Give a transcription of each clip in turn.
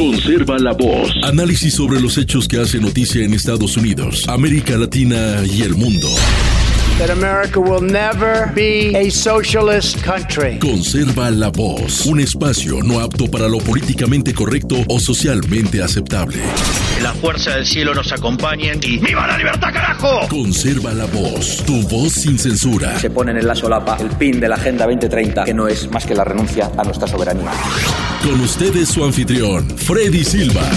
Conserva la voz. Análisis sobre los hechos que hacen noticia en Estados Unidos, América Latina y el mundo. That America will never be a socialist country. Conserva la voz. Un espacio no apto para lo políticamente correcto o socialmente aceptable. La fuerza del cielo nos acompañe y ¡viva la libertad, carajo! Conserva la voz. Tu voz sin censura. Se ponen en la solapa el pin de la Agenda 2030, que no es más que la renuncia a nuestra soberanía. Con ustedes su anfitrión, Freddy Silva.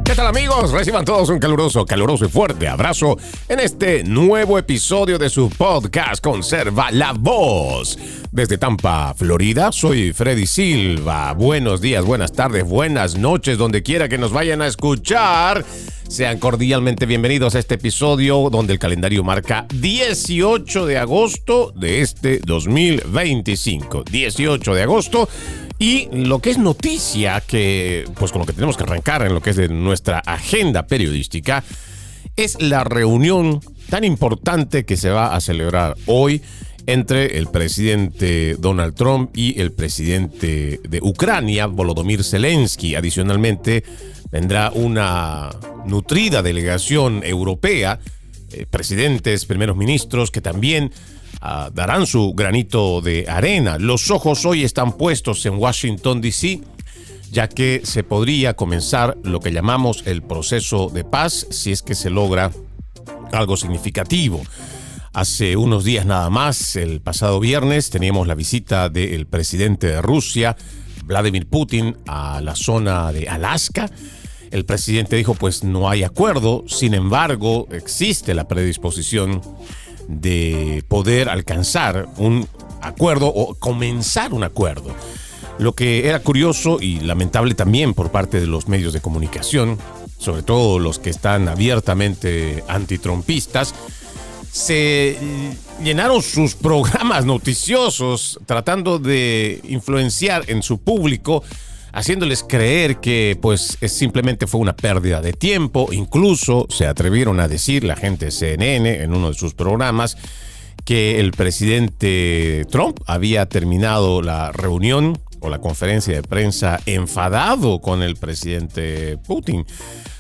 ¿Qué tal, amigos? Reciban todos un caluroso y fuerte abrazo en este nuevo episodio de su podcast Conserva la Voz. Desde Tampa, Florida, soy Freddy Silva. Buenos días, buenas tardes, buenas noches, donde quiera que nos vayan a escuchar. Sean cordialmente bienvenidos a este episodio donde el calendario marca 18 de agosto de este 2025. 18 de agosto. Y lo que es noticia, que pues con lo que tenemos que arrancar en lo que es de nuestra agenda periodística, es la reunión tan importante que se va a celebrar hoy entre el presidente Donald Trump y el presidente de Ucrania, Volodymyr Zelensky. Adicionalmente, vendrá una nutrida delegación europea, presidentes, primeros ministros, que también darán su granito de arena. Los ojos hoy están puestos en Washington, D.C., ya que se podría comenzar lo que llamamos el proceso de paz, si es que se logra algo significativo. Hace unos días nada más, el pasado viernes, teníamos la visita del presidente de Rusia, Vladimir Putin, a la zona de Alaska. El presidente dijo, pues no hay acuerdo, sin embargo, existe la predisposición de poder alcanzar un acuerdo o comenzar un acuerdo. Lo que era curioso y lamentable también por parte de los medios de comunicación, sobre todo los que están abiertamente antitrumpistas, se llenaron sus programas noticiosos tratando de influenciar en su público, haciéndoles creer que pues simplemente fue una pérdida de tiempo. Incluso se atrevieron a decir la gente de CNN en uno de sus programas que el presidente Trump había terminado la reunión o la conferencia de prensa enfadado con el presidente Putin.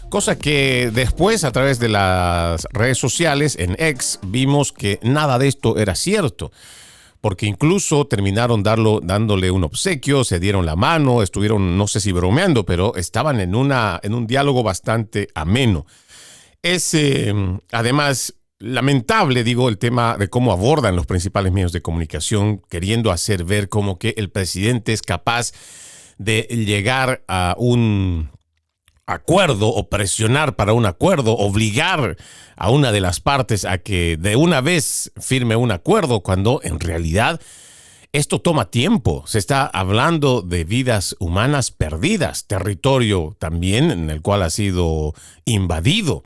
Cosa que después, a través de las redes sociales, en X, vimos que nada de esto era cierto. Porque incluso terminaron dándole un obsequio, se dieron la mano, estuvieron, no sé si bromeando, pero estaban en un diálogo bastante ameno. Es, además, lamentable, el tema de cómo abordan los principales medios de comunicación, queriendo hacer ver como que el presidente es capaz de llegar a un acuerdo o presionar para un acuerdo, obligar a una de las partes a que de una vez firme un acuerdo, cuando en realidad esto toma tiempo. Se está hablando de vidas humanas perdidas, territorio también en el cual ha sido invadido.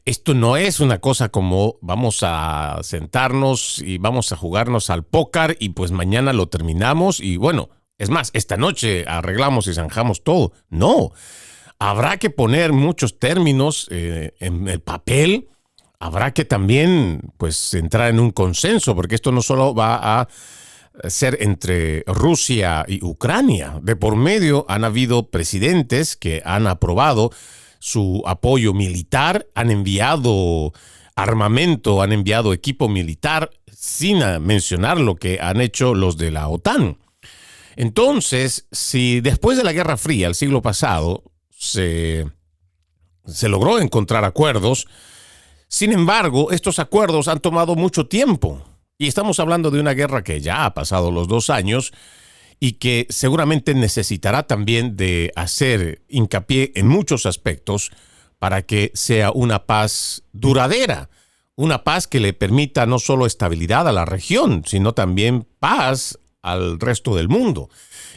Esto no es una cosa como vamos a sentarnos y vamos a jugarnos al póker y pues mañana lo terminamos y bueno, es más, esta noche arreglamos y zanjamos todo. No. Habrá que poner muchos términos en el papel. Habrá que también pues entrar en un consenso, porque esto no solo va a ser entre Rusia y Ucrania. De por medio han habido presidentes que han aprobado su apoyo militar, han enviado armamento, han enviado equipo militar, sin mencionar lo que han hecho los de la OTAN. Entonces, si después de la Guerra Fría, el siglo pasado, se logró encontrar acuerdos. Sin embargo, estos acuerdos han tomado mucho tiempo y estamos hablando de una guerra que ya ha pasado los 2 años y que seguramente necesitará también de hacer hincapié en muchos aspectos para que sea una paz duradera, una paz que le permita no solo estabilidad a la región, sino también paz al resto del mundo.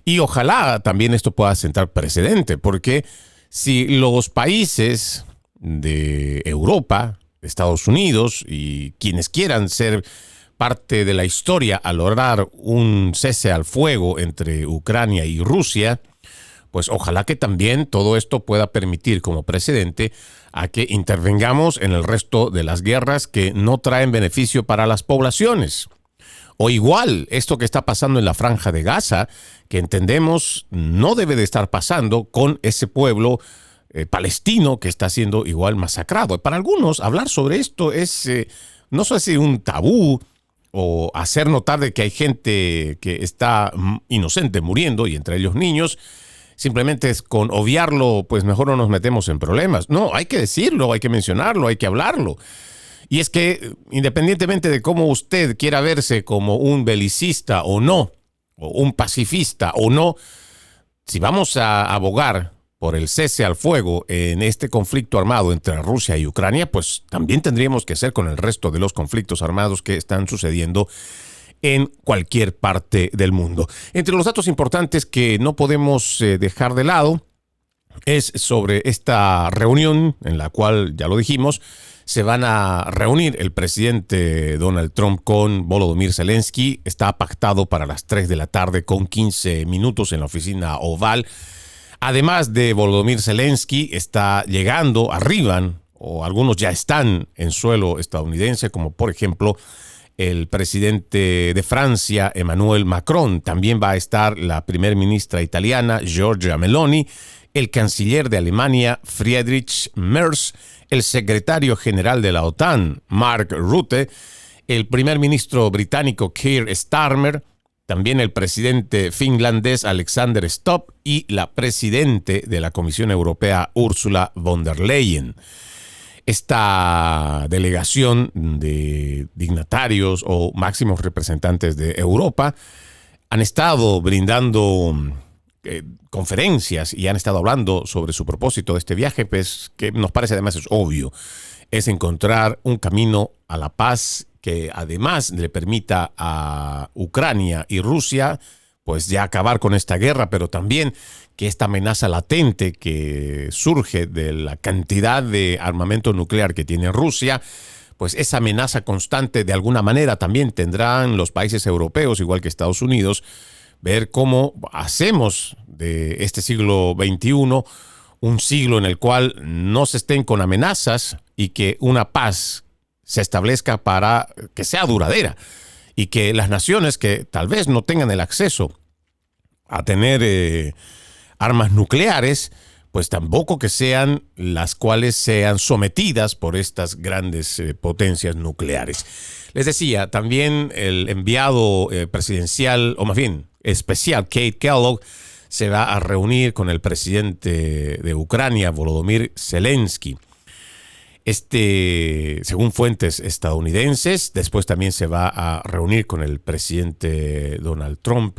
Y ojalá también esto pueda sentar precedente, porque si los países de Europa, Estados Unidos y quienes quieran ser parte de la historia a lograr un cese al fuego entre Ucrania y Rusia, pues ojalá que también todo esto pueda permitir como precedente a que intervengamos en el resto de las guerras que no traen beneficio para las poblaciones. O igual, esto que está pasando en la Franja de Gaza, que entendemos no debe de estar pasando con ese pueblo palestino que está siendo igual masacrado. Para algunos, hablar sobre esto es, no sé si un tabú o hacer notar de que hay gente que está inocente muriendo, y entre ellos niños. Simplemente es con obviarlo, pues mejor no nos metemos en problemas. No, hay que decirlo, hay que mencionarlo, hay que hablarlo. Y es que, independientemente de cómo usted quiera verse como un belicista o no, o un pacifista o no, si vamos a abogar por el cese al fuego en este conflicto armado entre Rusia y Ucrania, pues también tendríamos que ser con el resto de los conflictos armados que están sucediendo en cualquier parte del mundo. Entre los datos importantes que no podemos dejar de lado es sobre esta reunión en la cual, ya lo dijimos, se van a reunir el presidente Donald Trump con Volodymyr Zelensky. Está pactado para las 3 de la tarde con 15 minutos en la oficina Oval. Además de Volodymyr Zelensky, arriban, o algunos ya están en suelo estadounidense, como por ejemplo el presidente de Francia, Emmanuel Macron. También va a estar la primer ministra italiana, Giorgia Meloni, el canciller de Alemania, Friedrich Merz, el secretario general de la OTAN, Mark Rutte, el primer ministro británico, Keir Starmer, también el presidente finlandés, Alexander Stubb, y la presidente de la Comisión Europea, Ursula von der Leyen. Esta delegación de dignatarios o máximos representantes de Europa han estado brindando conferencias y han estado hablando sobre su propósito de este viaje, pues que nos parece además es obvio, es encontrar un camino a la paz que además le permita a Ucrania y Rusia pues ya acabar con esta guerra, pero también que esta amenaza latente que surge de la cantidad de armamento nuclear que tiene Rusia, pues esa amenaza constante de alguna manera también tendrán los países europeos, igual que Estados Unidos, ver cómo hacemos de este siglo XXI un siglo en el cual no se estén con amenazas y que una paz se establezca para que sea duradera y que las naciones que tal vez no tengan el acceso a tener armas nucleares, pues tampoco que sean las cuales sean sometidas por estas grandes potencias nucleares. Les decía, también el enviado presidencial, o más bien especial, Kate Kellogg, se va a reunir con el presidente de Ucrania, Volodymyr Zelensky. Según fuentes estadounidenses, después también se va a reunir con el presidente Donald Trump.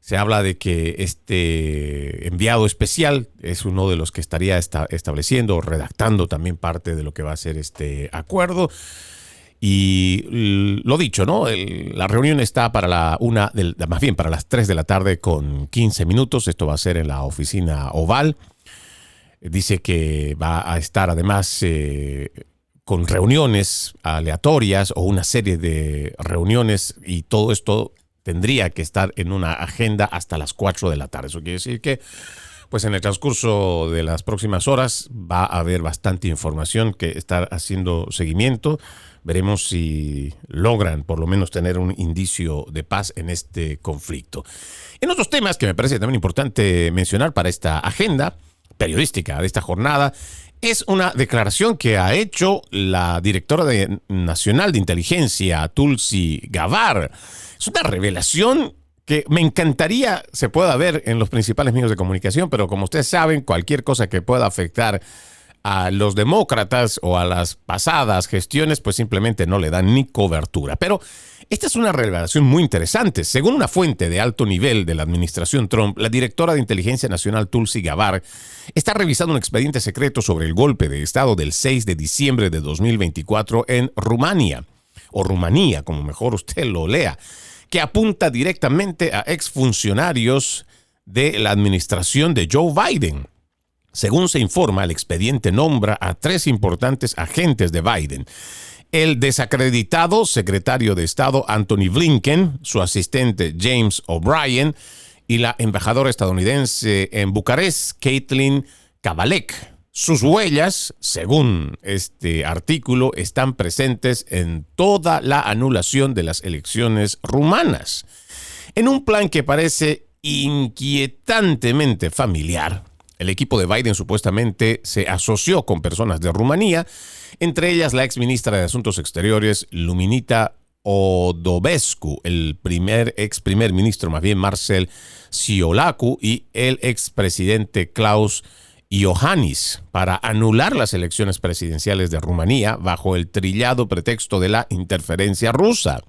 Se habla de que este enviado especial es uno de los que estaría estableciendo, redactando también parte de lo que va a ser este acuerdo. Y lo dicho, ¿no? La reunión está para para las 3 de la tarde con 15 minutos. Esto va a ser en la oficina Oval. Dice que va a estar además con reuniones aleatorias o una serie de reuniones, y todo esto tendría que estar en una agenda hasta las 4 de la tarde. Eso quiere decir que pues en el transcurso de las próximas horas va a haber bastante información que estar haciendo seguimiento. Veremos si logran por lo menos tener un indicio de paz en este conflicto. En otros temas que me parece también importante mencionar para esta agenda periodística de esta jornada, es una declaración que ha hecho la directora nacional de inteligencia, Tulsi Gabbard. Es una revelación que me encantaría se pueda ver en los principales medios de comunicación, pero como ustedes saben, cualquier cosa que pueda afectar a los demócratas o a las pasadas gestiones, pues simplemente no le dan ni cobertura. Pero esta es una revelación muy interesante. Según una fuente de alto nivel de la administración Trump, la directora de Inteligencia Nacional Tulsi Gabbard está revisando un expediente secreto sobre el golpe de Estado del 6 de diciembre de 2024 en Rumania, o Rumanía, como mejor usted lo lea, que apunta directamente a exfuncionarios de la administración de Joe Biden. Según se informa, el expediente nombra a 3 importantes agentes de Biden: el desacreditado secretario de Estado Antony Blinken, su asistente James O'Brien y la embajadora estadounidense en Bucarest, Caitlin Kavalek. Sus huellas, según este artículo, están presentes en toda la anulación de las elecciones rumanas. En un plan que parece inquietantemente familiar, el equipo de Biden supuestamente se asoció con personas de Rumanía, entre ellas la exministra de Asuntos Exteriores, Luminița Odobescu, el ex primer ministro, más bien Marcel Ciolacu, y el expresidente Klaus Iohannis, para anular las elecciones presidenciales de Rumanía bajo el trillado pretexto de la interferencia rusa.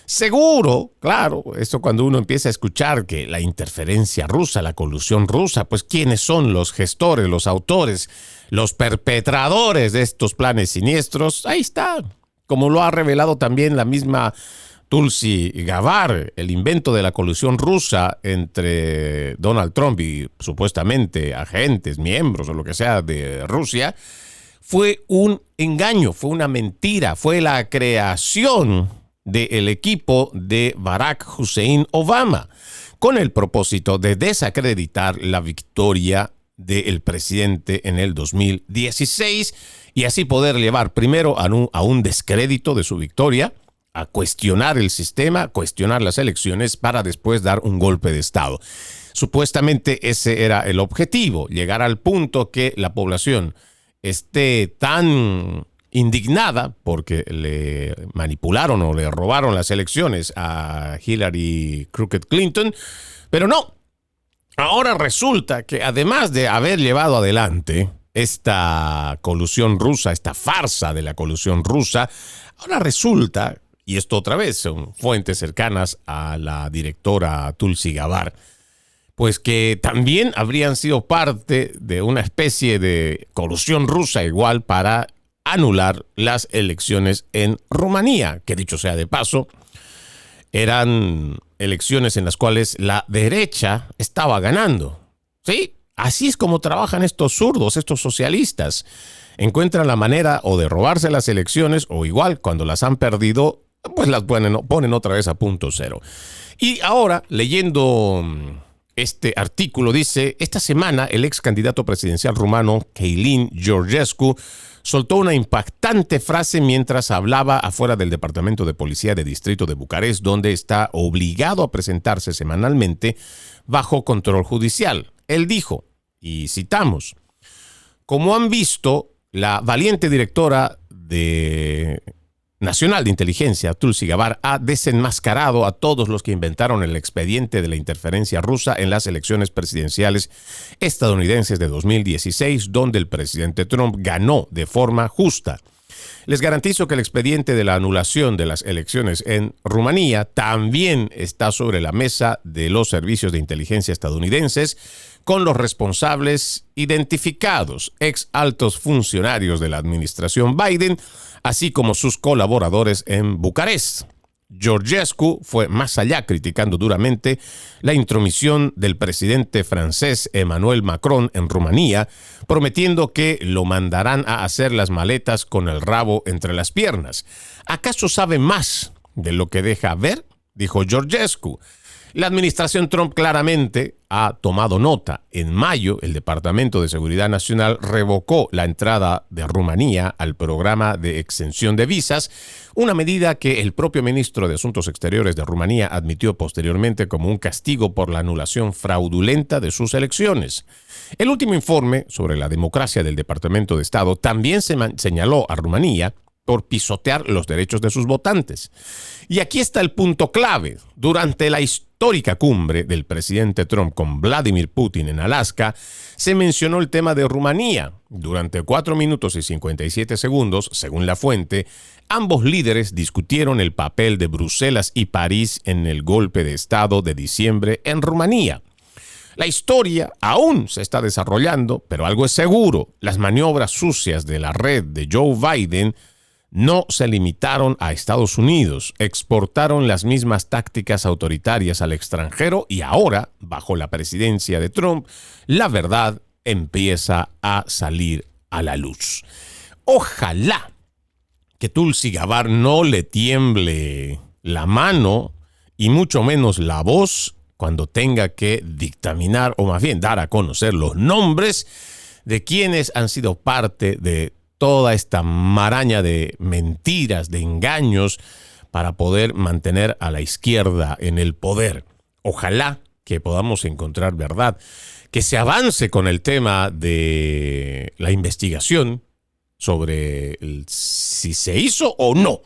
Seguro, claro, esto cuando uno empieza a escuchar que la interferencia rusa, la colusión rusa, pues ¿quiénes son los gestores, los autores, los perpetradores de estos planes siniestros? Ahí está, como lo ha revelado también la misma Tulsi Gabbard, el invento de la colusión rusa entre Donald Trump y supuestamente agentes, miembros o lo que sea de Rusia, fue un engaño, fue una mentira, fue la creación del equipo de Barack Hussein Obama, con el propósito de desacreditar la victoria del presidente en el 2016 y así poder llevar primero a un descrédito de su victoria, a cuestionar el sistema, cuestionar las elecciones para después dar un golpe de Estado. Supuestamente ese era el objetivo, llegar al punto que la población esté tan indignada porque le manipularon o le robaron las elecciones a Hillary Crooked Clinton, pero no. Ahora resulta que además de haber llevado adelante esta colusión rusa, esta farsa de la colusión rusa, ahora resulta, y esto otra vez son fuentes cercanas a la directora Tulsi Gabbard, pues que también habrían sido parte de una especie de colusión rusa igual para anular las elecciones en Rumanía, que dicho sea de paso, eran elecciones en las cuales la derecha estaba ganando. Sí, así es como trabajan estos zurdos, estos socialistas. Encuentran la manera o de robarse las elecciones o igual cuando las han perdido, pues las ponen otra vez a punto cero. Y ahora, leyendo este artículo, dice, esta semana el ex candidato presidencial rumano, Călin Georgescu, soltó una impactante frase mientras hablaba afuera del Departamento de Policía de Distrito de Bucarest, donde está obligado a presentarse semanalmente bajo control judicial. Él dijo, y citamos, como han visto, la valiente directora nacional de inteligencia, Tulsi Gabbard, ha desenmascarado a todos los que inventaron el expediente de la interferencia rusa en las elecciones presidenciales estadounidenses de 2016, donde el presidente Trump ganó de forma justa. Les garantizo que el expediente de la anulación de las elecciones en Rumanía también está sobre la mesa de los servicios de inteligencia estadounidenses, con los responsables identificados, ex altos funcionarios de la administración Biden, así como sus colaboradores en Bucarest. Georgescu fue más allá, criticando duramente la intromisión del presidente francés Emmanuel Macron en Rumanía, prometiendo que lo mandarán a hacer las maletas con el rabo entre las piernas. ¿Acaso sabe más de lo que deja ver?, dijo Georgescu. La administración Trump claramente ha tomado nota. En mayo, el Departamento de Seguridad Nacional revocó la entrada de Rumanía al programa de exención de visas, una medida que el propio ministro de Asuntos Exteriores de Rumanía admitió posteriormente como un castigo por la anulación fraudulenta de sus elecciones. El último informe sobre la democracia del Departamento de Estado también señaló a Rumanía por pisotear los derechos de sus votantes. Y aquí está el punto clave. Durante la histórica cumbre del presidente Trump con Vladimir Putin en Alaska, se mencionó el tema de Rumanía. Durante 4 minutos y 57 segundos, según la fuente, ambos líderes discutieron el papel de Bruselas y París en el golpe de Estado de diciembre en Rumanía. La historia aún se está desarrollando, pero algo es seguro: las maniobras sucias de la red de Joe Biden no se limitaron a Estados Unidos, exportaron las mismas tácticas autoritarias al extranjero y ahora, bajo la presidencia de Trump, la verdad empieza a salir a la luz. Ojalá que Tulsi Gabbard no le tiemble la mano y mucho menos la voz cuando tenga que dictaminar o más bien dar a conocer los nombres de quienes han sido parte de toda esta maraña de mentiras, de engaños, para poder mantener a la izquierda en el poder. Ojalá que podamos encontrar verdad, que se avance con el tema de la investigación sobre si se hizo o no,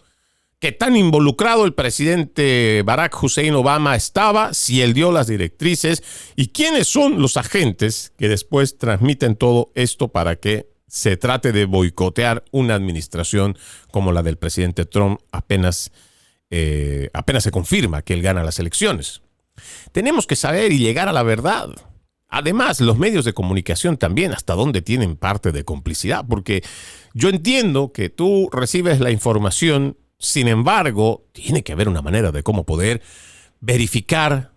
qué tan involucrado el presidente Barack Hussein Obama estaba, si él dio las directrices y quiénes son los agentes que después transmiten todo esto para que se trate de boicotear una administración como la del presidente Trump apenas se confirma que él gana las elecciones. Tenemos que saber y llegar a la verdad. Además, los medios de comunicación también, hasta dónde tienen parte de complicidad, porque yo entiendo que tú recibes la información, sin embargo, tiene que haber una manera de cómo poder verificar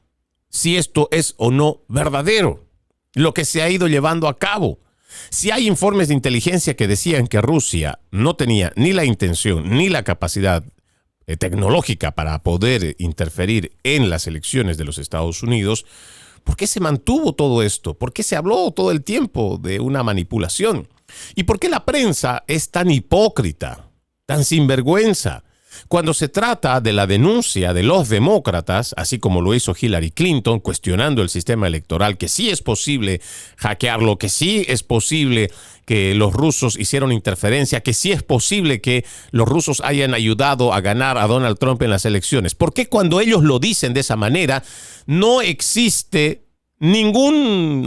si esto es o no verdadero, lo que se ha ido llevando a cabo. Si hay informes de inteligencia que decían que Rusia no tenía ni la intención ni la capacidad tecnológica para poder interferir en las elecciones de los Estados Unidos, ¿por qué se mantuvo todo esto? ¿Por qué se habló todo el tiempo de una manipulación? ¿Y por qué la prensa es tan hipócrita, tan sinvergüenza? Cuando se trata de la denuncia de los demócratas, así como lo hizo Hillary Clinton, cuestionando el sistema electoral, que sí es posible hackearlo, que sí es posible que los rusos hicieron interferencia, que sí es posible que los rusos hayan ayudado a ganar a Donald Trump en las elecciones. ¿Por qué cuando ellos lo dicen de esa manera no existe ningún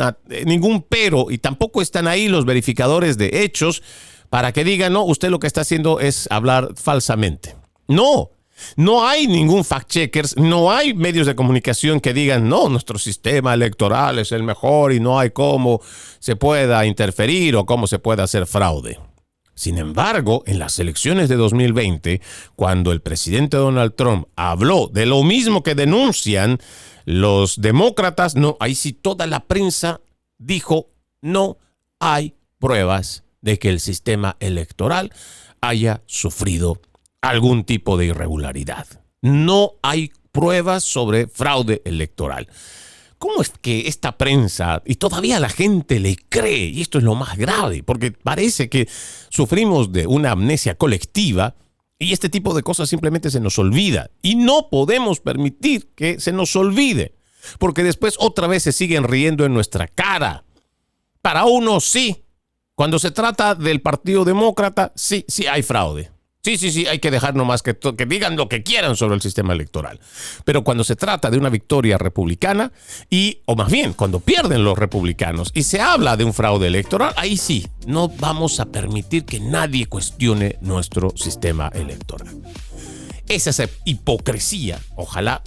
pero y tampoco están ahí los verificadores de hechos para que digan, no, usted lo que está haciendo es hablar falsamente? No hay ningún fact-checkers, no hay medios de comunicación que digan, no, nuestro sistema electoral es el mejor y no hay cómo se pueda interferir o cómo se pueda hacer fraude. Sin embargo, en las elecciones de 2020, cuando el presidente Donald Trump habló de lo mismo que denuncian los demócratas, no, ahí sí toda la prensa dijo, no hay pruebas de que el sistema electoral haya sufrido algún tipo de irregularidad. No hay pruebas sobre fraude electoral. ¿Cómo es que esta prensa, y todavía la gente le cree? Y esto es lo más grave, porque parece que sufrimos de una amnesia colectiva y este tipo de cosas simplemente se nos olvida. Y no podemos permitir que se nos olvide, porque después otra vez se siguen riendo en nuestra cara. Para unos sí. Cuando se trata del Partido Demócrata, sí hay fraude. Sí, hay que dejar nomás que digan lo que quieran sobre el sistema electoral. Pero cuando se trata de una victoria republicana, o más bien, cuando pierden los republicanos y se habla de un fraude electoral, ahí sí, no vamos a permitir que nadie cuestione nuestro sistema electoral. Esa hipocresía, ojalá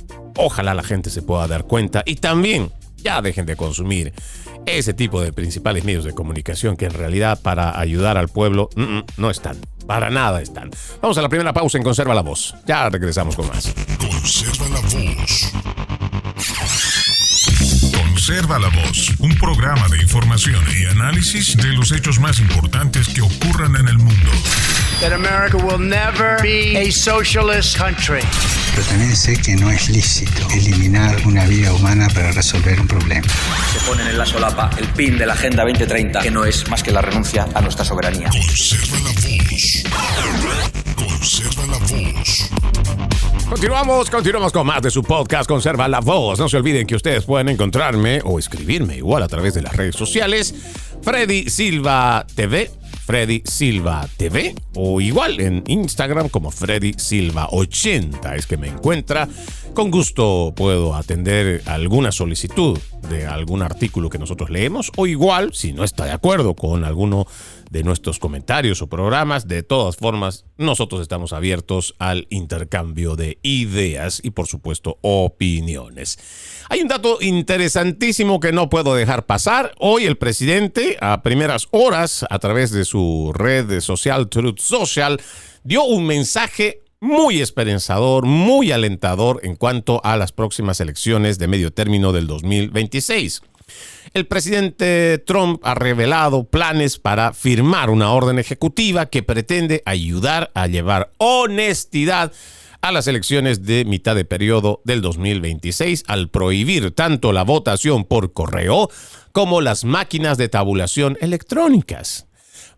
la gente se pueda dar cuenta y también ya dejen de consumir ese tipo de principales medios de comunicación que en realidad para ayudar al pueblo no están. Para nada están. Vamos a la primera pausa en Conserva la Voz. Ya regresamos con más. Conserva la Voz. Conserva la Voz, un programa de información y análisis de los hechos más importantes que ocurran en el mundo. That America will never be a socialist country. Pero también sé que no es lícito eliminar una vida humana para resolver un problema. Se ponen en la solapa el PIN de la Agenda 2030, que no es más que la renuncia a nuestra soberanía. Conserva la Voz. Conserva la Voz. Continuamos con más de su podcast Conserva la Voz. No se olviden que ustedes pueden encontrarme o escribirme igual a través de las redes sociales Freddy Silva TV, o igual en Instagram como Freddy Silva 80 es que me encuentra. Con gusto puedo atender alguna solicitud de algún artículo que nosotros leemos o igual, si no está de acuerdo con alguno de nuestros comentarios o programas, de todas formas, nosotros estamos abiertos al intercambio de ideas y, por supuesto, opiniones. Hay un dato interesantísimo que no puedo dejar pasar. Hoy el presidente, a primeras horas, a través de su red social Truth Social, dio un mensaje muy esperanzador, muy alentador en cuanto a las próximas elecciones de medio término del 2026. El presidente Trump ha revelado planes para firmar una orden ejecutiva que pretende ayudar a llevar honestidad a las elecciones de mitad de periodo del 2026 al prohibir tanto la votación por correo como las máquinas de tabulación electrónicas.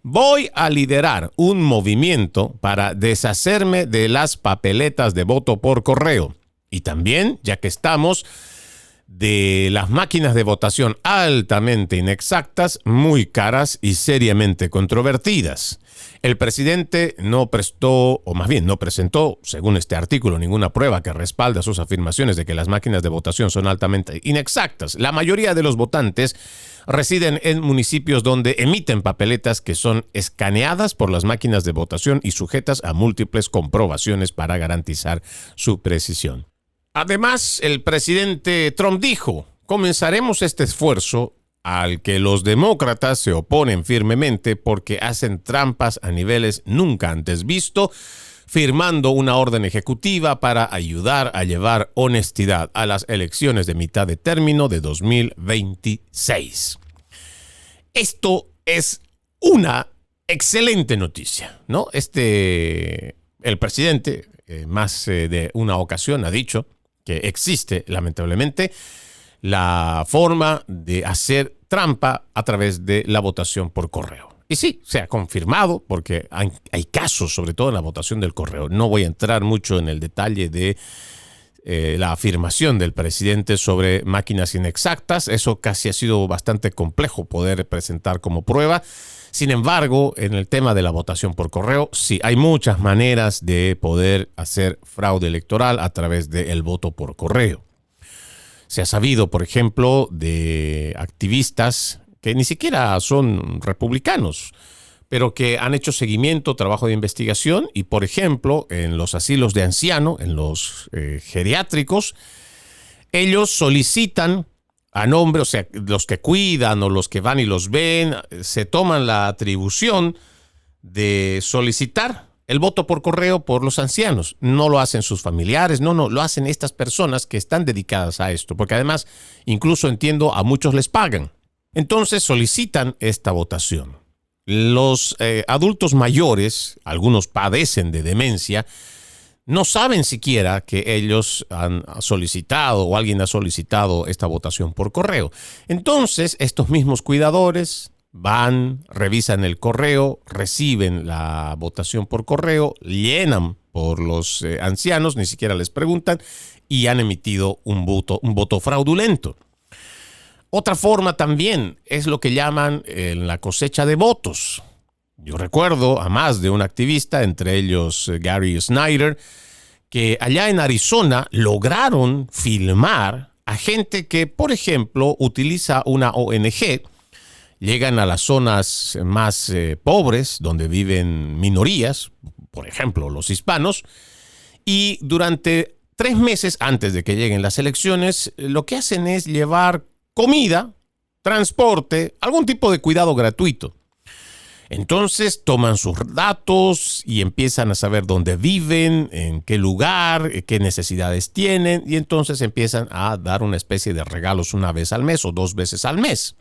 Voy a liderar un movimiento para deshacerme de las papeletas de voto por correo. Y también, ya que estamos, de las máquinas de votación altamente inexactas, muy caras y seriamente controvertidas. El presidente no presentó, según este artículo, ninguna prueba que respalde sus afirmaciones de que las máquinas de votación son altamente inexactas. La mayoría de los votantes residen en municipios donde emiten papeletas que son escaneadas por las máquinas de votación y sujetas a múltiples comprobaciones para garantizar su precisión. Además, el presidente Trump dijo: comenzaremos este esfuerzo al que los demócratas se oponen firmemente porque hacen trampas a niveles nunca antes visto, firmando una orden ejecutiva para ayudar a llevar honestidad a las elecciones de mitad de término de 2026. Esto es una excelente noticia, ¿no? El presidente, más de una ocasión, ha dicho que existe, lamentablemente, la forma de hacer trampa a través de la votación por correo. Y sí, se ha confirmado, porque hay casos, sobre todo en la votación del correo. No voy a entrar mucho en el detalle de la afirmación del presidente sobre máquinas inexactas. Eso casi ha sido bastante complejo poder presentar como prueba. Sin embargo, en el tema de la votación por correo, sí, hay muchas maneras de poder hacer fraude electoral a través del voto por correo. Se ha sabido, por ejemplo, de activistas que ni siquiera son republicanos, pero que han hecho seguimiento, trabajo de investigación y, por ejemplo, en los asilos de ancianos, en los geriátricos, ellos solicitan a nombre, o sea, los que cuidan o los que van y los ven, se toman la atribución de solicitar el voto por correo por los ancianos. No lo hacen sus familiares, no, lo hacen estas personas que están dedicadas a esto, porque además, incluso entiendo, a muchos les pagan. Entonces solicitan esta votación. Los adultos mayores, algunos padecen de demencia, no saben siquiera que ellos han solicitado o alguien ha solicitado esta votación por correo. Entonces, estos mismos cuidadores van, revisan el correo, reciben la votación por correo, llenan por los ancianos, ni siquiera les preguntan, y han emitido un voto fraudulento. Otra forma también es lo que llaman la cosecha de votos. Yo recuerdo a más de un activista, entre ellos Gary Snyder, que allá en Arizona lograron filmar a gente que, por ejemplo, utiliza una ONG, llegan a las zonas más pobres, donde viven minorías, por ejemplo, los hispanos, y durante 3 meses antes de que lleguen las elecciones, lo que hacen es llevar comida, transporte, algún tipo de cuidado gratuito. Entonces toman sus datos y empiezan a saber dónde viven, en qué lugar, qué necesidades tienen, y entonces empiezan a dar una especie de regalos una vez al mes o 2 veces al mes.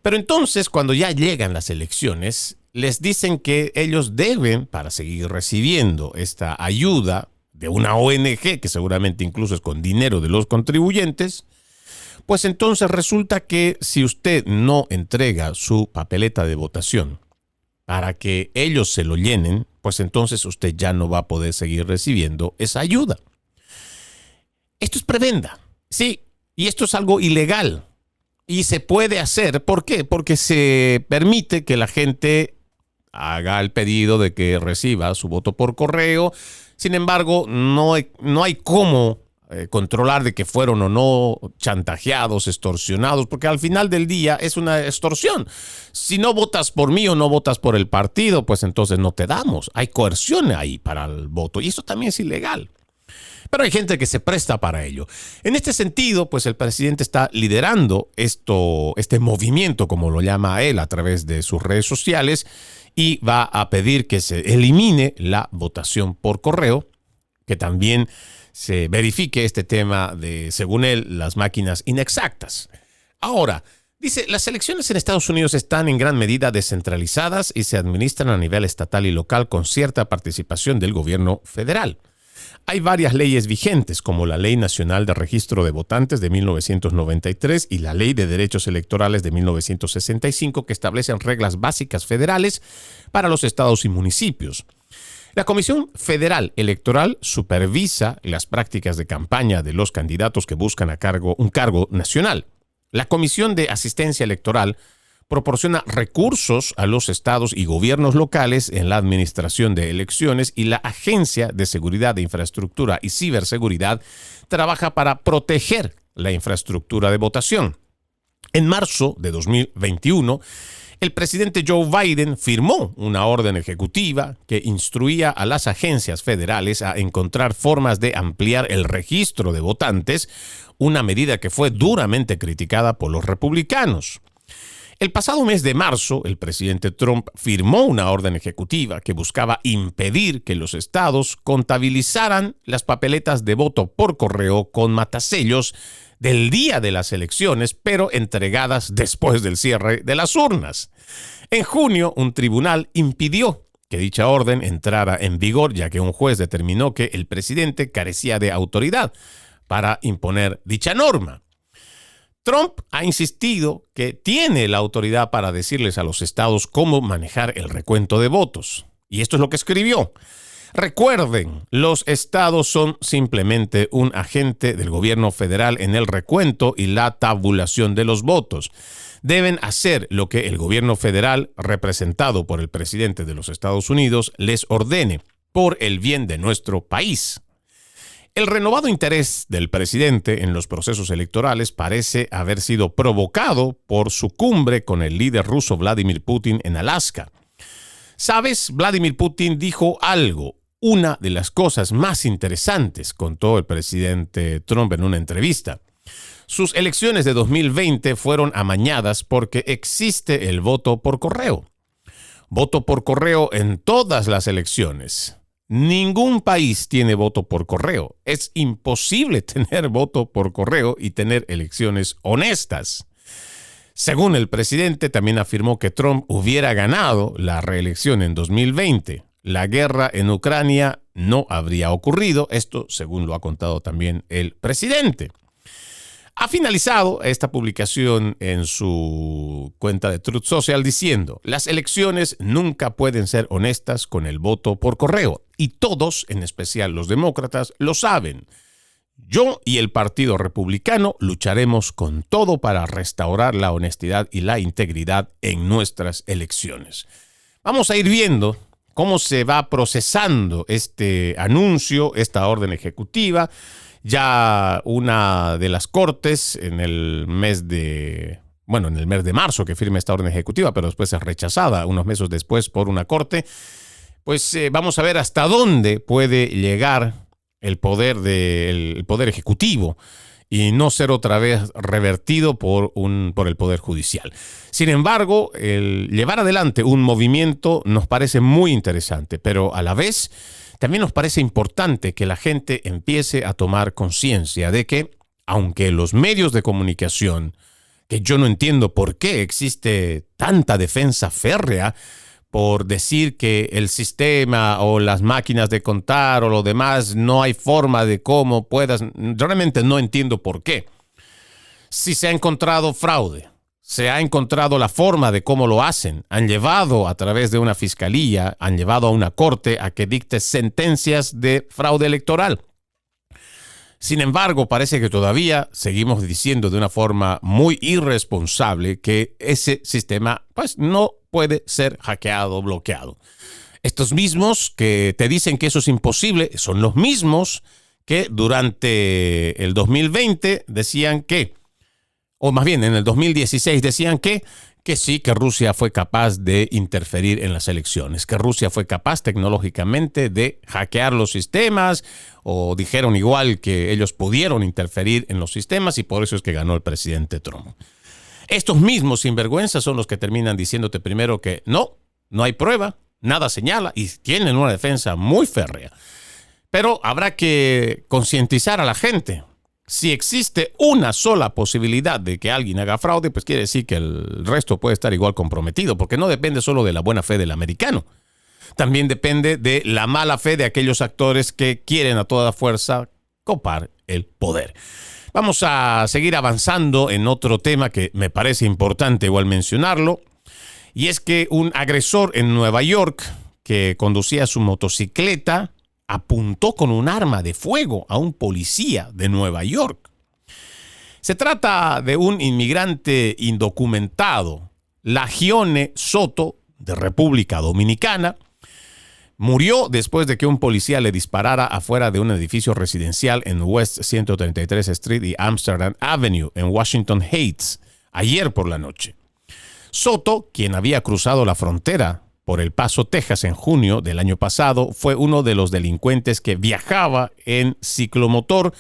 Pero entonces, cuando ya llegan las elecciones, les dicen que ellos deben, para seguir recibiendo esta ayuda de una ONG, que seguramente incluso es con dinero de los contribuyentes, pues entonces resulta que si usted no entrega su papeleta de votación para que ellos se lo llenen, pues entonces usted ya no va a poder seguir recibiendo esa ayuda. Esto es prebenda, sí, y esto es algo ilegal. Y se puede hacer, ¿por qué? Porque se permite que la gente haga el pedido de que reciba su voto por correo. Sin embargo, no hay cómo controlar de que fueron o no chantajeados, extorsionados, porque al final del día es una extorsión. Si no votas por mí o no votas por el partido, pues entonces no te damos. Hay coerción ahí para el voto y eso también es ilegal. Pero hay gente que se presta para ello. En este sentido, pues el presidente está liderando este movimiento, como lo llama él, a través de sus redes sociales, y va a pedir que se elimine la votación por correo, que también se verifique este tema de, según él, las máquinas inexactas. Ahora, dice, las elecciones en Estados Unidos están en gran medida descentralizadas y se administran a nivel estatal y local con cierta participación del gobierno federal. Hay varias leyes vigentes, como la Ley Nacional de Registro de Votantes de 1993 y la Ley de Derechos Electorales de 1965, que establecen reglas básicas federales para los estados y municipios. La Comisión Federal Electoral supervisa las prácticas de campaña de los candidatos que buscan un cargo nacional. La Comisión de Asistencia Electoral proporciona recursos a los estados y gobiernos locales en la administración de elecciones, y la Agencia de Seguridad de Infraestructura y Ciberseguridad trabaja para proteger la infraestructura de votación. En marzo de 2021, el presidente Joe Biden firmó una orden ejecutiva que instruía a las agencias federales a encontrar formas de ampliar el registro de votantes, una medida que fue duramente criticada por los republicanos. El pasado mes de marzo, el presidente Trump firmó una orden ejecutiva que buscaba impedir que los estados contabilizaran las papeletas de voto por correo con matasellos del día de las elecciones, pero entregadas después del cierre de las urnas. En junio, un tribunal impidió que dicha orden entrara en vigor, ya que un juez determinó que el presidente carecía de autoridad para imponer dicha norma. Trump ha insistido que tiene la autoridad para decirles a los estados cómo manejar el recuento de votos. Y esto es lo que escribió. Recuerden, los estados son simplemente un agente del gobierno federal en el recuento y la tabulación de los votos. Deben hacer lo que el gobierno federal, representado por el presidente de los Estados Unidos, les ordene, por el bien de nuestro país. El renovado interés del presidente en los procesos electorales parece haber sido provocado por su cumbre con el líder ruso Vladimir Putin en Alaska. ¿Sabes? Vladimir Putin dijo algo. Una de las cosas más interesantes, contó el presidente Trump en una entrevista. Sus elecciones de 2020 fueron amañadas porque existe el voto por correo. Voto por correo en todas las elecciones. Ningún país tiene voto por correo. Es imposible tener voto por correo y tener elecciones honestas. Según el presidente, también afirmó que Trump hubiera ganado la reelección en 2020. La guerra en Ucrania no habría ocurrido. Esto según lo ha contado también el presidente. Ha finalizado esta publicación en su cuenta de Truth Social diciendo: las elecciones nunca pueden ser honestas con el voto por correo, y todos, en especial los demócratas, lo saben. Yo y el Partido Republicano lucharemos con todo para restaurar la honestidad y la integridad en nuestras elecciones. Vamos a ir viendo cómo se va procesando este anuncio, esta orden ejecutiva. Ya una de las cortes en el mes de marzo que firma esta orden ejecutiva, pero después es rechazada unos meses después por una corte, pues vamos a ver hasta dónde puede llegar el poder ejecutivo y no ser otra vez revertido por el Poder Judicial. Sin embargo, el llevar adelante un movimiento nos parece muy interesante, pero a la vez también nos parece importante que la gente empiece a tomar conciencia de que, aunque los medios de comunicación, que yo no entiendo por qué existe tanta defensa férrea por decir que el sistema o las máquinas de contar o lo demás no hay forma de cómo puedas, realmente no entiendo por qué. Si se ha encontrado fraude, se ha encontrado la forma de cómo lo hacen, han llevado a través de una fiscalía, han llevado a una corte a que dicte sentencias de fraude electoral. Sin embargo, parece que todavía seguimos diciendo de una forma muy irresponsable que ese sistema pues no puede ser hackeado o bloqueado. Estos mismos que te dicen que eso es imposible son los mismos que durante el 2020 decían que, o más bien en el 2016 decían que sí, que Rusia fue capaz de interferir en las elecciones, que Rusia fue capaz tecnológicamente de hackear los sistemas, o dijeron igual que ellos pudieron interferir en los sistemas y por eso es que ganó el presidente Trump. Estos mismos sinvergüenzas son los que terminan diciéndote primero que no hay prueba, nada señala, y tienen una defensa muy férrea. Pero habrá que concientizar a la gente. Si existe una sola posibilidad de que alguien haga fraude, pues quiere decir que el resto puede estar igual comprometido, porque no depende solo de la buena fe del americano. también depende de la mala fe de aquellos actores que quieren a toda fuerza copar el poder. Vamos a seguir avanzando en otro tema que me parece importante igual mencionarlo, y es que un agresor en Nueva York que conducía su motocicleta apuntó con un arma de fuego a un policía de Nueva York. Se trata de un inmigrante indocumentado, Lagione Soto, de República Dominicana. Murió después de que un policía le disparara afuera de un edificio residencial en West 133 Street y Amsterdam Avenue en Washington Heights, ayer por la noche. Soto, quien había cruzado la frontera por El Paso, Texas, en junio del año pasado, fue uno de los delincuentes que viajaba en ciclomotor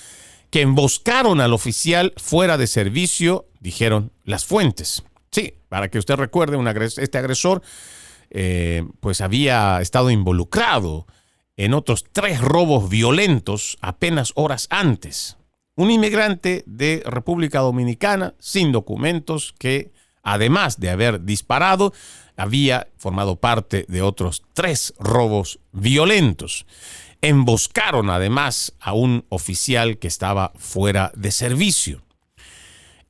que emboscaron al oficial fuera de servicio, dijeron las fuentes. Sí, para que usted recuerde, este agresor pues había estado involucrado en otros 3 robos violentos apenas horas antes. Un inmigrante de República Dominicana sin documentos que, además de haber disparado, había formado parte de otros 3 robos violentos. Emboscaron además a un oficial que estaba fuera de servicio.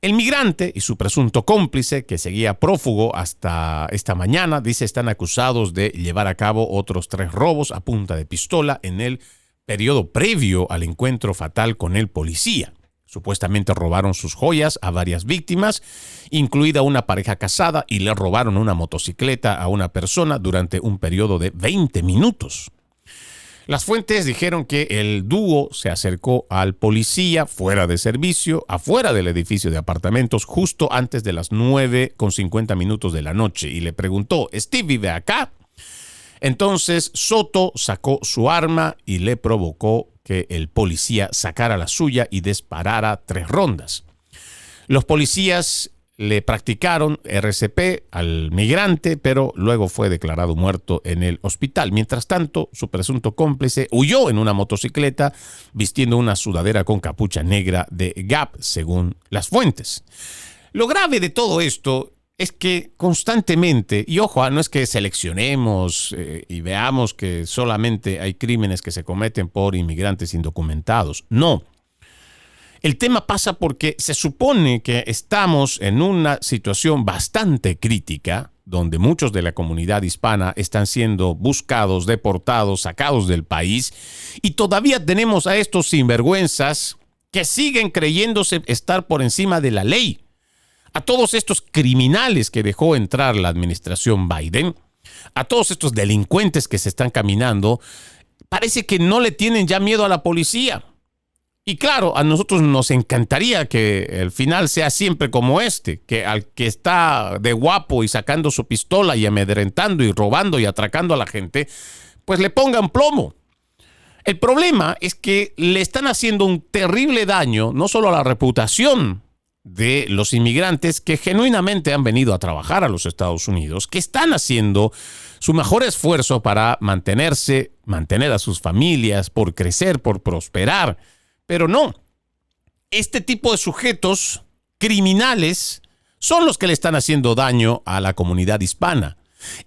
El migrante y su presunto cómplice, que seguía prófugo hasta esta mañana, dice están acusados de llevar a cabo otros 3 robos a punta de pistola en el periodo previo al encuentro fatal con el policía. Supuestamente robaron sus joyas a varias víctimas, incluida una pareja casada, y le robaron una motocicleta a una persona durante un periodo de 20 minutos. Las fuentes dijeron que el dúo se acercó al policía fuera de servicio, afuera del edificio de apartamentos, justo antes de las 9:50 de la noche, y le preguntó, ¿Steve vive acá? Entonces Soto sacó su arma y le provocó que el policía sacara la suya y disparara 3 rondas. Los policías le practicaron RCP al migrante, pero luego fue declarado muerto en el hospital. Mientras tanto, su presunto cómplice huyó en una motocicleta vistiendo una sudadera con capucha negra de Gap, según las fuentes. Lo grave de todo esto es que constantemente, y ojo, no es que seleccionemos y veamos que solamente hay crímenes que se cometen por inmigrantes indocumentados. No. El tema pasa porque se supone que estamos en una situación bastante crítica, donde muchos de la comunidad hispana están siendo buscados, deportados, sacados del país, y todavía tenemos a estos sinvergüenzas que siguen creyéndose estar por encima de la ley. A todos estos criminales que dejó entrar la administración Biden, a todos estos delincuentes que se están caminando, parece que no le tienen ya miedo a la policía. Y claro, a nosotros nos encantaría que el final sea siempre como que al que está de guapo y sacando su pistola y amedrentando y robando y atracando a la gente, pues le pongan plomo. El problema es que le están haciendo un terrible daño no solo a la reputación de los inmigrantes que genuinamente han venido a trabajar a los Estados Unidos, que están haciendo su mejor esfuerzo para mantener a sus familias, por crecer, por prosperar. Pero no, este tipo de sujetos criminales son los que le están haciendo daño a la comunidad hispana.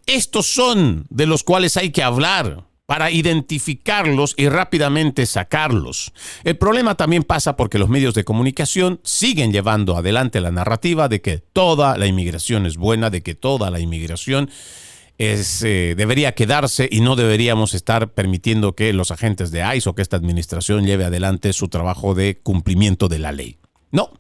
Estos son de los cuales hay que hablar para identificarlos y rápidamente sacarlos. El problema también pasa porque los medios de comunicación siguen llevando adelante la narrativa de que toda la inmigración es buena, de que toda la inmigración debería quedarse y no deberíamos estar permitiendo que los agentes de ICE o que esta administración lleve adelante su trabajo de cumplimiento de la ley. No,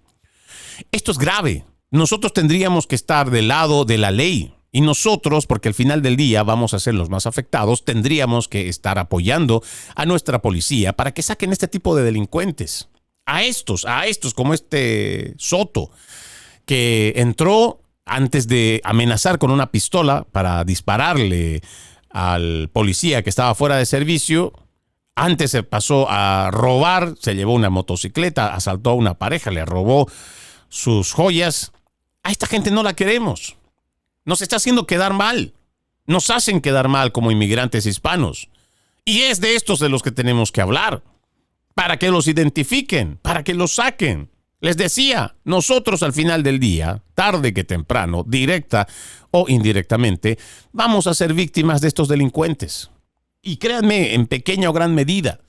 esto es grave. Nosotros tendríamos que estar del lado de la ley y nosotros, porque al final del día vamos a ser los más afectados, tendríamos que estar apoyando a nuestra policía para que saquen este tipo de delincuentes. A estos como este Soto, que entró antes de amenazar con una pistola para dispararle al policía que estaba fuera de servicio. Antes se pasó a robar, se llevó una motocicleta, asaltó a una pareja, le robó sus joyas. A esta gente no la queremos. Nos está haciendo quedar mal. Nos hacen quedar mal como inmigrantes hispanos. Y es de estos de los que tenemos que hablar. Para que los identifiquen, para que los saquen. Les decía, nosotros al final del día, tarde que temprano, directa o indirectamente, vamos a ser víctimas de estos delincuentes. Y créanme, en pequeña o gran medida.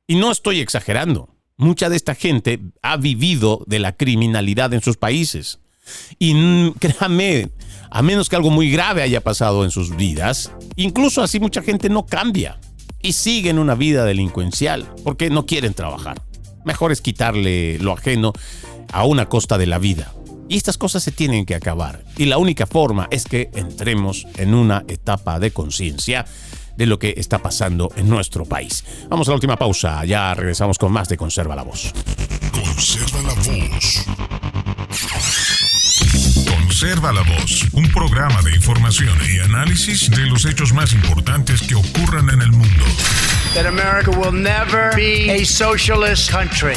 Y no estoy exagerando. Mucha de esta gente ha vivido de la criminalidad en sus países. Y créanme, a menos que algo muy grave haya pasado en sus vidas, incluso así mucha gente no cambia y siguen una vida delincuencial porque no quieren trabajar. Mejor es quitarle lo ajeno a una costa de la vida. Y estas cosas se tienen que acabar. Y la única forma es que entremos en una etapa de conciencia de lo que está pasando en nuestro país. Vamos a la última pausa. Ya regresamos con más de Conserva la Voz. Conserva la Voz. Conserva la Voz, un programa de información y análisis de los hechos más importantes que ocurran en el mundo. That America will never be a socialist country.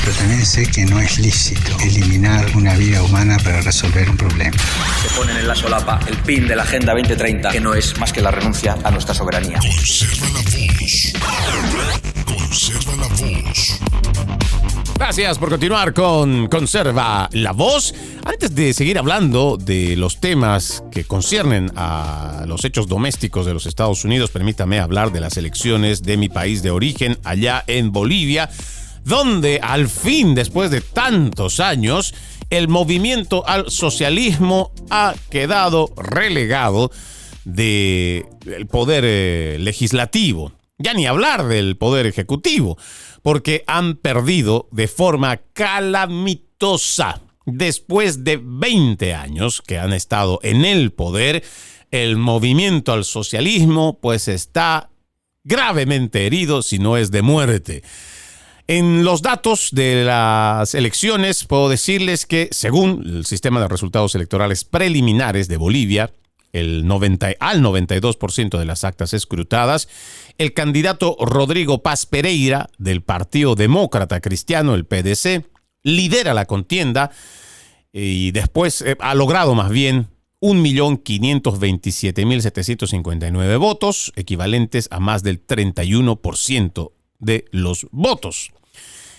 Pero también sé que no es lícito eliminar una vida humana para resolver un problema. Se ponen en la solapa el pin de la Agenda 2030, que no es más que la renuncia a nuestra soberanía. Conserva la Voz. Conserva la Voz. Gracias por continuar con Conserva la Voz. Antes de seguir hablando de los temas que conciernen a los hechos domésticos de los Estados Unidos, permítame hablar de las elecciones de mi país de origen, allá en Bolivia, donde al fin, después de tantos años, el movimiento al socialismo ha quedado relegado del poder legislativo. Ya ni hablar del poder ejecutivo, porque han perdido de forma calamitosa. Después de 20 años que han estado en el poder, el movimiento al socialismo pues está gravemente herido, si no es de muerte. En los datos de las elecciones puedo decirles que, según el sistema de resultados electorales preliminares de Bolivia, al 92% de las actas escrutadas, el candidato Rodrigo Paz Pereira, del Partido Demócrata Cristiano, el PDC, lidera la contienda y después ha logrado más bien 1.527.759 votos, equivalentes a más del 31% de los votos.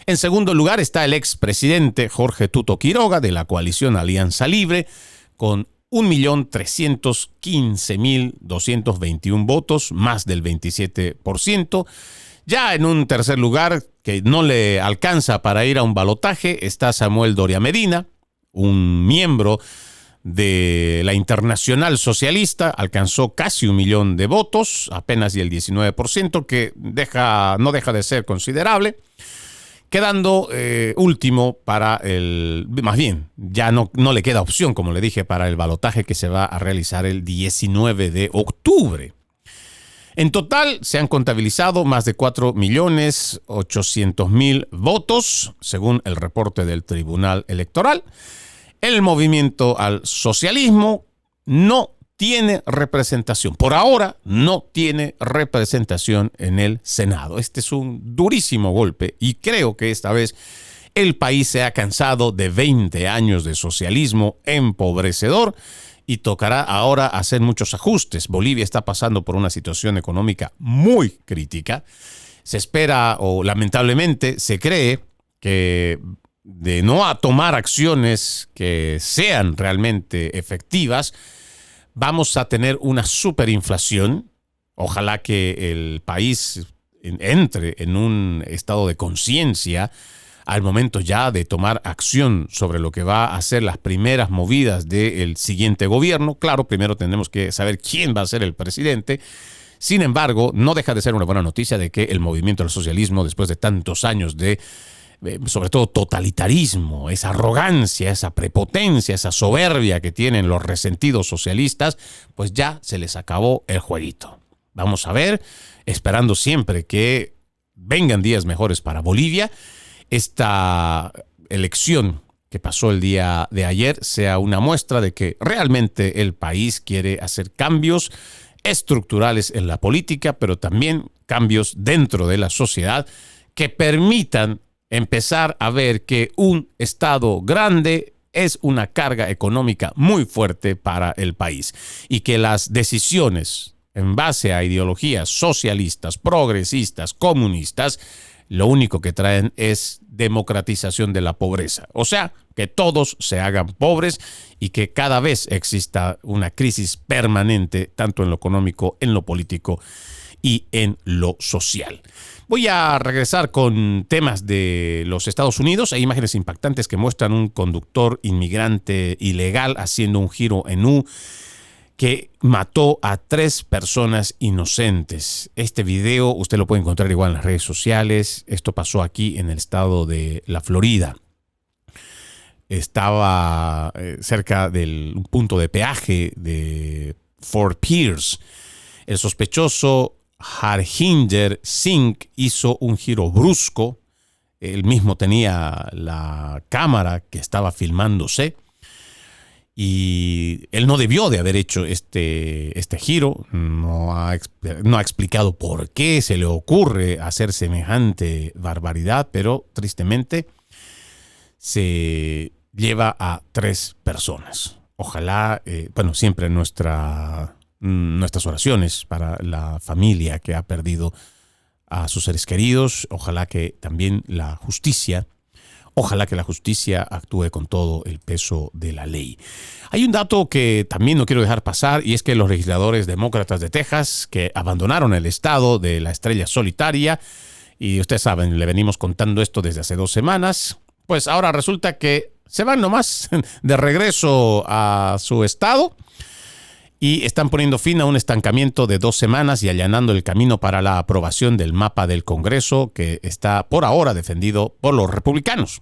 En segundo lugar está el expresidente Jorge Tuto Quiroga, de la coalición Alianza Libre, con 1.315.221 votos, más del 27%. Ya en un tercer lugar, que no le alcanza para ir a un balotaje, está Samuel Doria Medina, un miembro de la Internacional Socialista, alcanzó casi 1 millón de votos, apenas y el 19%, que no deja de ser considerable, quedando último para más bien, ya no le queda opción, como le dije, para el balotaje que se va a realizar el 19 de octubre. En total se han contabilizado más de 4.800.000 votos, según el reporte del Tribunal Electoral. El movimiento al socialismo no tiene representación. Por ahora no tiene representación en el Senado. Este es un durísimo golpe y creo que esta vez el país se ha cansado de 20 años de socialismo empobrecedor y tocará ahora hacer muchos ajustes. Bolivia está pasando por una situación económica muy crítica. Se espera, o lamentablemente se cree, que de no tomar acciones que sean realmente efectivas, vamos a tener una superinflación. Ojalá que el país entre en un estado de conciencia al momento ya de tomar acción sobre lo que va a ser las primeras movidas del siguiente gobierno. Claro, primero tenemos que saber quién va a ser el presidente. Sin embargo, no deja de ser una buena noticia de que el movimiento al socialismo, después de tantos años de sobre todo totalitarismo, esa arrogancia, esa prepotencia, esa soberbia que tienen los resentidos socialistas, pues ya se les acabó el jueguito. Vamos a ver, esperando siempre que vengan días mejores para Bolivia, esta elección que pasó el día de ayer sea una muestra de que realmente el país quiere hacer cambios estructurales en la política, pero también cambios dentro de la sociedad que permitan empezar a ver que un Estado grande es una carga económica muy fuerte para el país y que las decisiones en base a ideologías socialistas, progresistas, comunistas, lo único que traen es democratización de la pobreza. O sea, que todos se hagan pobres y que cada vez exista una crisis permanente, tanto en lo económico, en lo político y en lo social. Voy a regresar con temas de los Estados Unidos. Hay imágenes impactantes que muestran un conductor inmigrante ilegal haciendo un giro en U que mató a 3 personas inocentes. Este video usted lo puede encontrar igual en las redes sociales. Esto pasó aquí en el estado de la Florida. Estaba cerca del punto de peaje de Fort Pierce. El sospechoso Harjinder Singh hizo un giro brusco. Él mismo tenía la cámara que estaba filmándose. Y él no debió de haber hecho este giro. No ha explicado por qué se le ocurre hacer semejante barbaridad, pero tristemente se lleva a 3 personas. Ojalá, siempre nuestras oraciones para la familia que ha perdido a sus seres queridos. Ojalá que también la justicia actúe con todo el peso de la ley. Hay un dato que también no quiero dejar pasar, y es que los legisladores demócratas de Texas, que abandonaron el estado de la estrella solitaria, y ustedes saben, le venimos contando esto desde hace 2 semanas, pues ahora resulta que se van nomás de regreso a su estado y están poniendo fin a un estancamiento de 2 semanas y allanando el camino para la aprobación del mapa del Congreso, que está por ahora defendido por los republicanos.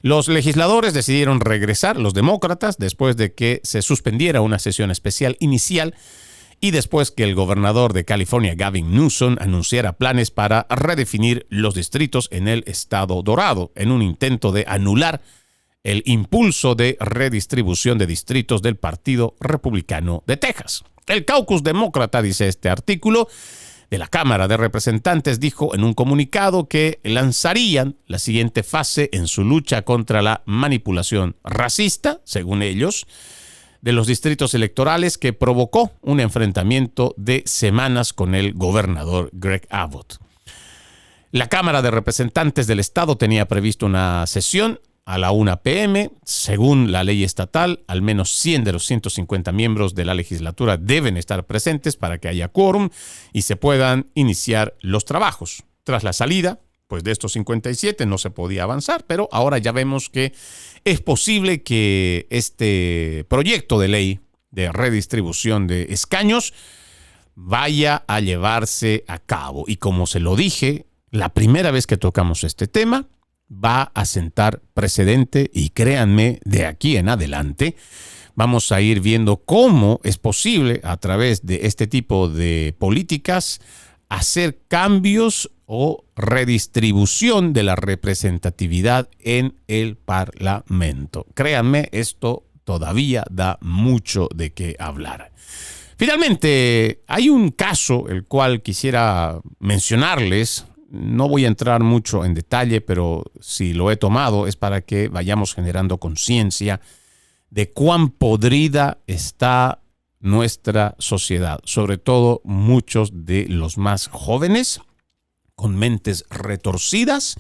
Los legisladores decidieron regresar, los demócratas, después de que se suspendiera una sesión especial inicial y después que el gobernador de California, Gavin Newsom, anunciara planes para redefinir los distritos en el estado dorado, en un intento de anular el impulso de redistribución de distritos del Partido Republicano de Texas. El caucus demócrata, dice este artículo, de la Cámara de Representantes, dijo en un comunicado que lanzarían la siguiente fase en su lucha contra la manipulación racista, según ellos, de los distritos electorales que provocó un enfrentamiento de semanas con el gobernador Greg Abbott. La Cámara de Representantes del estado tenía previsto una sesión a la 1 p.m. Según la ley estatal, al menos 100 de los 150 miembros de la legislatura deben estar presentes para que haya quórum y se puedan iniciar los trabajos. Tras la salida, pues de estos 57 no se podía avanzar, pero ahora ya vemos que es posible que este proyecto de ley de redistribución de escaños vaya a llevarse a cabo. Y como se lo dije, la primera vez que tocamos este tema, va a sentar precedente y créanme, de aquí en adelante vamos a ir viendo cómo es posible a través de este tipo de políticas hacer cambios o redistribución de la representatividad en el Parlamento. Créanme, esto todavía da mucho de qué hablar. Finalmente, hay un caso el cual quisiera mencionarles. No voy a entrar mucho en detalle, pero si lo he tomado es para que vayamos generando conciencia de cuán podrida está nuestra sociedad, sobre todo muchos de los más jóvenes, con mentes retorcidas,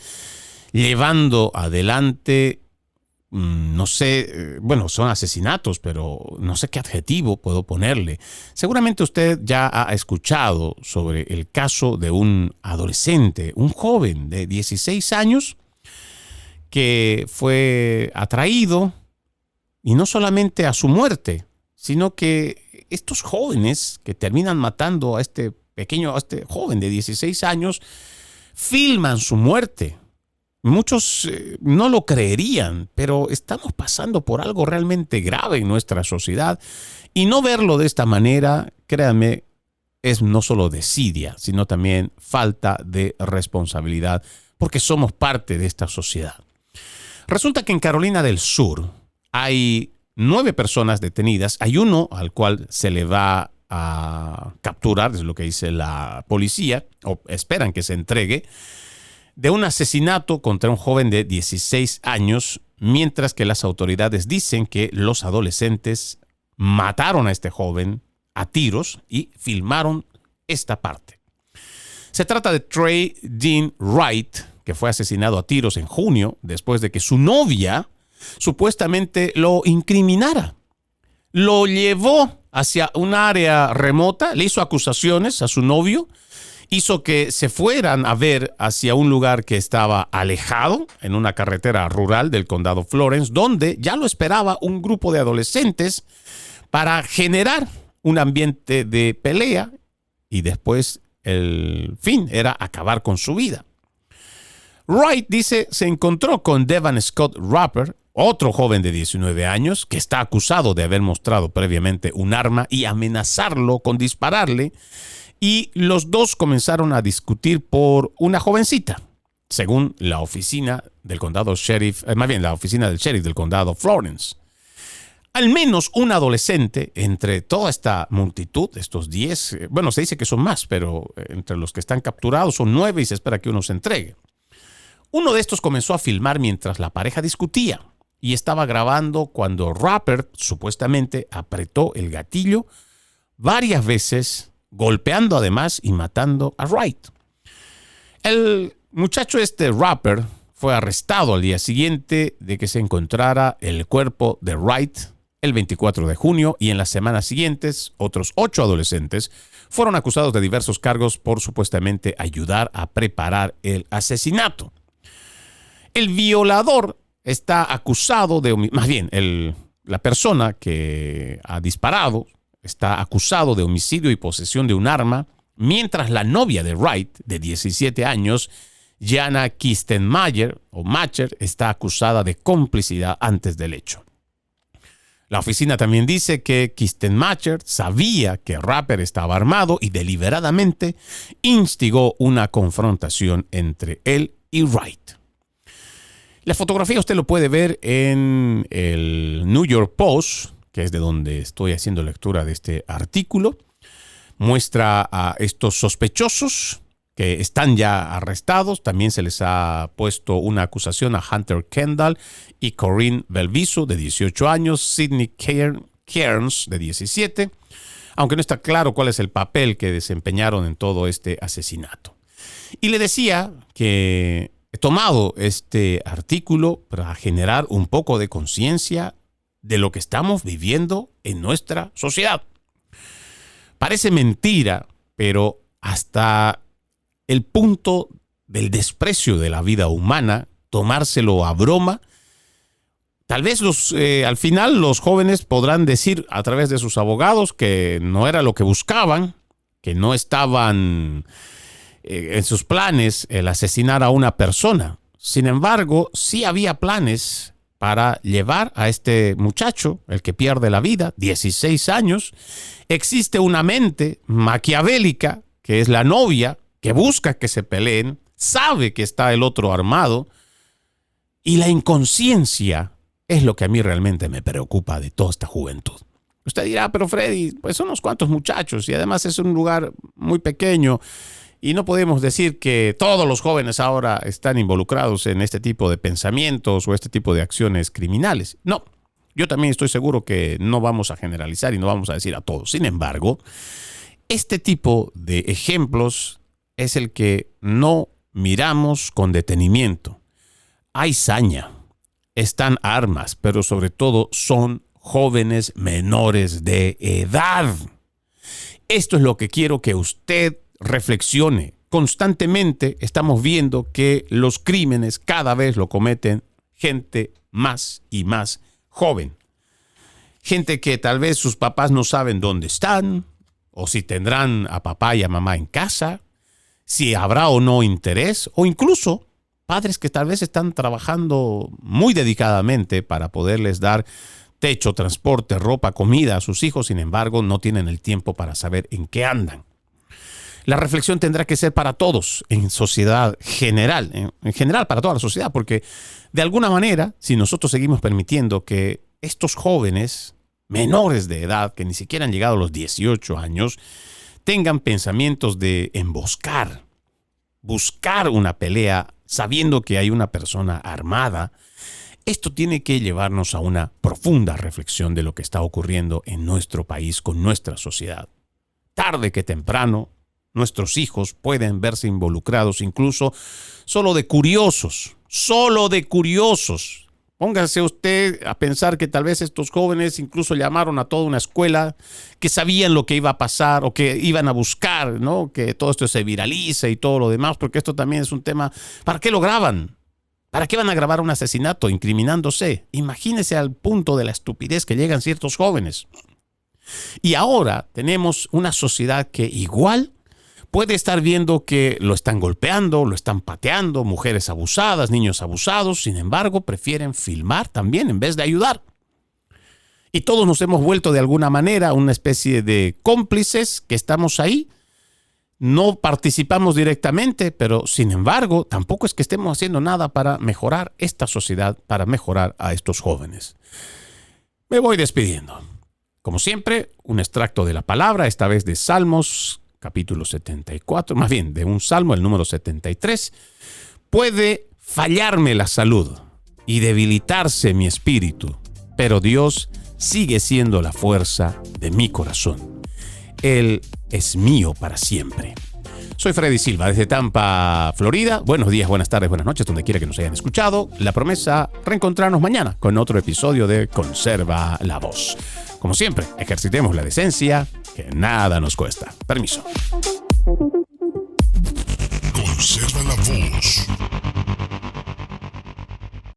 llevando adelante, son asesinatos, pero no sé qué adjetivo puedo ponerle. Seguramente usted ya ha escuchado sobre el caso de un adolescente, un joven de 16 años, que fue atraído, y no solamente a su muerte, sino que estos jóvenes que terminan matando a este joven de 16 años, filman su muerte. Muchos no lo creerían, pero estamos pasando por algo realmente grave en nuestra sociedad, y no verlo de esta manera, créanme, es no solo desidia, sino también falta de responsabilidad, porque somos parte de esta sociedad. Resulta que en Carolina del Sur hay 9 personas detenidas. Hay uno al cual se le va a capturar, es lo que dice la policía, o esperan que se entregue, de un asesinato contra un joven de 16 años, mientras que las autoridades dicen que los adolescentes mataron a este joven a tiros y filmaron esta parte. Se trata de Trey Dean Wright, que fue asesinado a tiros en junio después de que su novia supuestamente lo incriminara. Lo llevó hacia un área remota, le hizo acusaciones a su novio, hizo que se fueran a ver hacia un lugar que estaba alejado, en una carretera rural del condado Florence, donde ya lo esperaba un grupo de adolescentes para generar un ambiente de pelea y después el fin era acabar con su vida. Wright dice se encontró con Devon Scott Rapper, otro joven de 19 años que está acusado de haber mostrado previamente un arma y amenazarlo con dispararle, y los dos comenzaron a discutir por una jovencita, según la oficina del condado sheriff, la oficina del sheriff del condado Florence. Al menos un adolescente entre toda esta multitud, estos 10, se dice que son más, pero entre los que están capturados son 9 y se espera que uno se entregue. Uno de estos comenzó a filmar mientras la pareja discutía y estaba grabando cuando Rapper supuestamente apretó el gatillo varias veces, golpeando además y matando a Wright. El muchacho Rapper fue arrestado al día siguiente de que se encontrara el cuerpo de Wright el 24 de junio, y en las semanas siguientes otros 8 adolescentes fueron acusados de diversos cargos por supuestamente ayudar a preparar el asesinato. El violador está acusado la persona que ha disparado está acusado de homicidio y posesión de un arma, mientras la novia de Wright, de 17 años, Jana Kistenmacher, está acusada de complicidad antes del hecho. La oficina también dice que Kistenmacher sabía que Rapper estaba armado y deliberadamente instigó una confrontación entre él y Wright. La fotografía usted lo puede ver en el New York Post, que es de donde estoy haciendo lectura de este artículo. Muestra a estos sospechosos que están ya arrestados. También se les ha puesto una acusación a Hunter Kendall y Corinne Belviso, de 18 años, Sidney Cairns, de 17, aunque no está claro cuál es el papel que desempeñaron en todo este asesinato. Y le decía que he tomado este artículo para generar un poco de conciencia de lo que estamos viviendo en nuestra sociedad. Parece mentira, pero hasta el punto del desprecio de la vida humana, tomárselo a broma. Tal vez al final los jóvenes podrán decir a través de sus abogados que no era lo que buscaban, que no estaban en sus planes el asesinar a una persona. Sin embargo, sí había planes para llevar a este muchacho, el que pierde la vida, 16 años. Existe una mente maquiavélica, que es la novia, que busca que se peleen, sabe que está el otro armado, y la inconsciencia es lo que a mí realmente me preocupa de toda esta juventud. Usted dirá, pero Freddy, pues son unos cuantos muchachos y además es un lugar muy pequeño y no podemos decir que todos los jóvenes ahora están involucrados en este tipo de pensamientos o este tipo de acciones criminales. No, yo también estoy seguro que no vamos a generalizar y no vamos a decir a todos. Sin embargo, este tipo de ejemplos es el que no miramos con detenimiento. Hay saña, están armas, pero sobre todo son jóvenes menores de edad. Esto es lo que quiero que usted reflexione. Constantemente estamos viendo que los crímenes cada vez lo cometen gente más y más joven. Gente que tal vez sus papás no saben dónde están, o si tendrán a papá y a mamá en casa, si habrá o no interés, o incluso padres que tal vez están trabajando muy dedicadamente para poderles dar techo, transporte, ropa, comida a sus hijos, sin embargo, no tienen el tiempo para saber en qué andan. La reflexión tendrá que ser para todos, en sociedad general, en general para toda la sociedad, porque de alguna manera, si nosotros seguimos permitiendo que estos jóvenes menores de edad, que ni siquiera han llegado a los 18 años, tengan pensamientos de emboscar, buscar una pelea, sabiendo que hay una persona armada, esto tiene que llevarnos a una profunda reflexión de lo que está ocurriendo en nuestro país con nuestra sociedad. Tarde que temprano, nuestros hijos pueden verse involucrados, incluso solo de curiosos. Póngase usted a pensar que tal vez estos jóvenes incluso llamaron a toda una escuela, que sabían lo que iba a pasar o que iban a buscar, ¿no? Que todo esto se viralice y todo lo demás, porque esto también es un tema. ¿Para qué lo graban? ¿Para qué van a grabar un asesinato incriminándose? Imagínese al punto de la estupidez que llegan ciertos jóvenes. Y ahora tenemos una sociedad que igual puede estar viendo que lo están golpeando, lo están pateando, mujeres abusadas, niños abusados, sin embargo, prefieren filmar también en vez de ayudar. Y todos nos hemos vuelto de alguna manera una especie de cómplices que estamos ahí. No participamos directamente, pero sin embargo, tampoco es que estemos haciendo nada para mejorar esta sociedad, para mejorar a estos jóvenes. Me voy despidiendo. Como siempre, un extracto de la palabra, esta vez de Salmos, capítulo 74, más bien de un salmo, el número 73. Puede fallarme la salud y debilitarse mi espíritu, pero Dios sigue siendo la fuerza de mi corazón. Él es mío para siempre. Soy Freddy Silva desde Tampa, Florida. Buenos días, buenas tardes, buenas noches, donde quiera que nos hayan escuchado. La promesa, reencontrarnos mañana con otro episodio de Conserva la Voz. Como siempre, ejercitemos la decencia, que nada nos cuesta. Permiso.